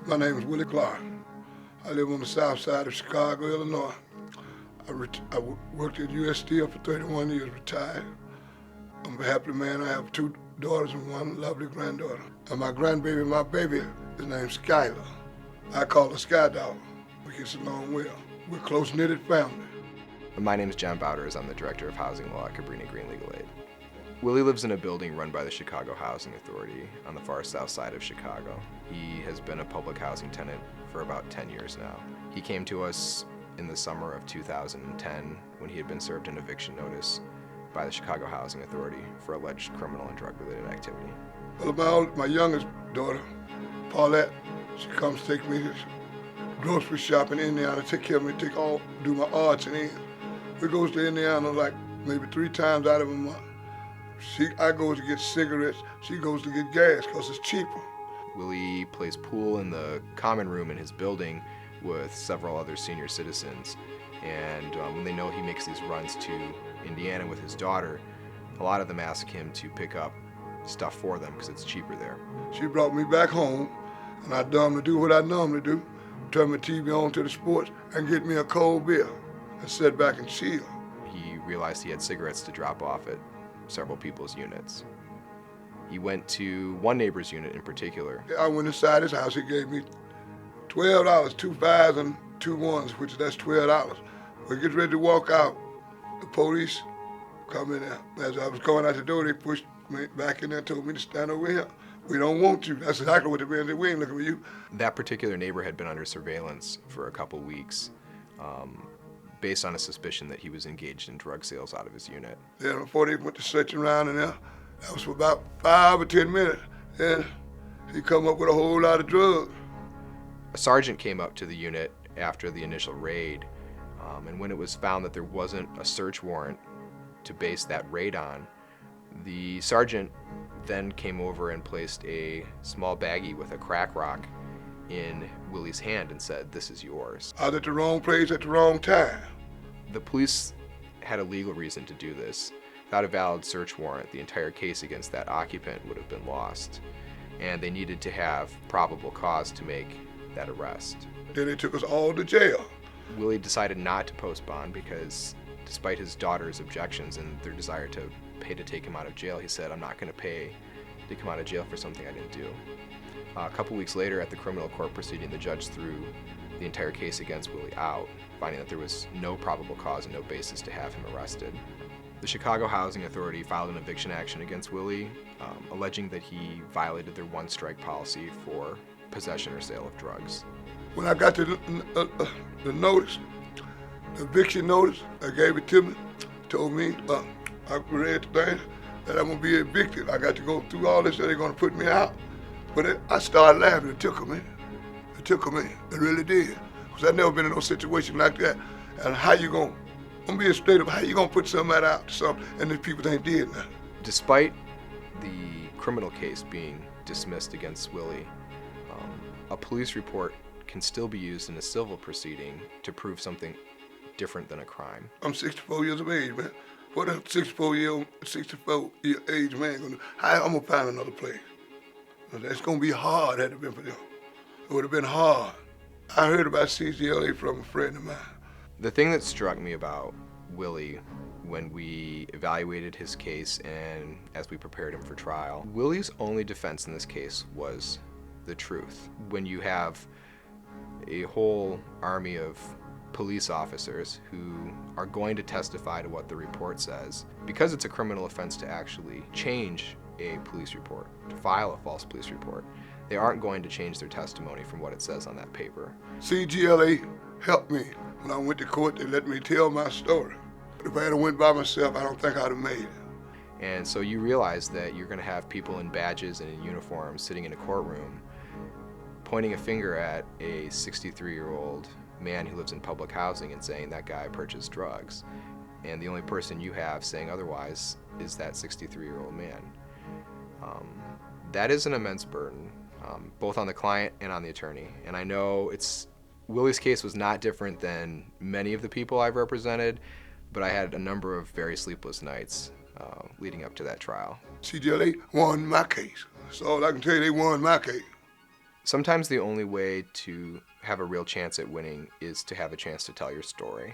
My name is Willie Clark. I live on the south side of Chicago, Illinois. I worked at U.S. Steel for 31 years, retired. I'm a happy man. I have 2 daughters and 1 lovely granddaughter. And my grandbaby, my baby, is named Skylar. I call her Sky Dog. We get along well. We're a close-knitted family. My name is John Bowders. I'm the Director of Housing Law at Cabrini Green Legal Aid. Willie lives in a building run by the Chicago Housing Authority on the far south side of Chicago. He has been a public housing tenant for about 10 years now. He came to us in the summer of 2010 when he had been served an eviction notice by the Chicago Housing Authority for alleged criminal and drug-related activity. Well, my youngest daughter, Paulette, she comes take me to grocery shopping in Indiana, take care of me, do my odds and ends. We goes to Indiana like maybe 3 times out of a month. I go to get cigarettes, she goes to get gas because it's cheaper. Willie plays pool in the common room in his building with several other senior citizens. And when they know he makes these runs to Indiana with his daughter, a lot of them ask him to pick up stuff for them because it's cheaper there. She brought me back home, and I to do what I normally do, turn my TV on to the sports and get me a cold beer and sit back and chill. He realized he had cigarettes to drop off at several people's units. He went to one neighbor's unit in particular. I went inside his house. He gave me $12, 2 5s and 2 1s, which that's $12. We get ready to walk out. The police come in there. As I was going out the door, they pushed me back in there and told me to stand over here. We don't want you. That's exactly what they said. We ain't looking for you. That particular neighbor had been under surveillance for a couple weeks based on a suspicion that he was engaged in drug sales out of his unit. Then before they went to searching around in there, that was for about 5 or 10 minutes. Then he come up with a whole lot of drugs. A sergeant came up to the unit after the initial raid, and when it was found that there wasn't a search warrant to base that raid on, the sergeant then came over and placed a small baggie with a crack rock in Willie's hand and said, "This is yours." I was at the wrong place at the wrong time. The police had a legal reason to do this. Without a valid search warrant, the entire case against that occupant would have been lost, and they needed to have probable cause to make that arrest. Then they took us all to jail. Willie decided not to post bond because despite his daughter's objections and their desire to pay to take him out of jail, he said, "I'm not going to pay to come out of jail for something I didn't do." A couple weeks later at the criminal court proceeding, the judge threw the entire case against Willie out, finding that there was no probable cause and no basis to have him arrested. The Chicago Housing Authority filed an eviction action against Willie, alleging that he violated their one-strike policy for possession or sale of drugs. When I got the notice, the eviction notice, they gave it to me, told me, I read the thing, that I'm gonna be evicted. I got to go through all this, that they're gonna put me out. But I started laughing. It took a minute. It took a minute. It really did. Because I've never been in no situation like that. And how you gonna, I'm being straight up, how you gonna put somebody out to something and these people ain't did nothing? Despite the criminal case being dismissed against Willie, a police report can still be used in a civil proceeding to prove something different than a crime. I'm 64 years of age, man. What a 64-year age man gonna do? I'm gonna find another place. It's gonna be hard had it been for them. It would have been hard. I heard about CGLA from a friend of mine. The thing that struck me about Willie when we evaluated his case and as we prepared him for trial, Willie's only defense in this case was the truth. When you have a whole army of police officers who are going to testify to what the report says, because it's a criminal offense to actually change a police report, to file a false police report, they aren't going to change their testimony from what it says on that paper. CGLA helped me. When I went to court, they let me tell my story. But if I had went by myself, I don't think I'd have made it. And so you realize that you're going to have people in badges and in uniforms sitting in a courtroom pointing a finger at a 63-year-old man who lives in public housing and saying that guy purchased drugs. And the only person you have saying otherwise is that 63-year-old man. That is an immense burden, both on the client and on the attorney. And I know Willie's case was not different than many of the people I've represented, but I had a number of very sleepless nights leading up to that trial. CGLA won my case. That's all I can tell you, they won my case. Sometimes the only way to have a real chance at winning is to have a chance to tell your story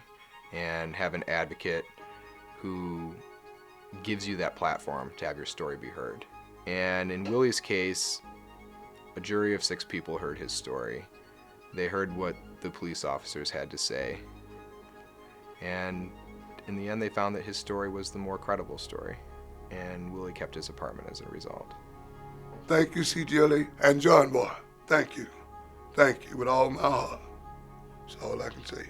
and have an advocate who gives you that platform to have your story be heard. And in Willie's case, a jury of 6 people heard his story. They heard what the police officers had to say. And in the end, they found that his story was the more credible story. And Willie kept his apartment as a result. Thank you, CGLA and John Boy. Thank you. Thank you with all my heart. That's all I can say.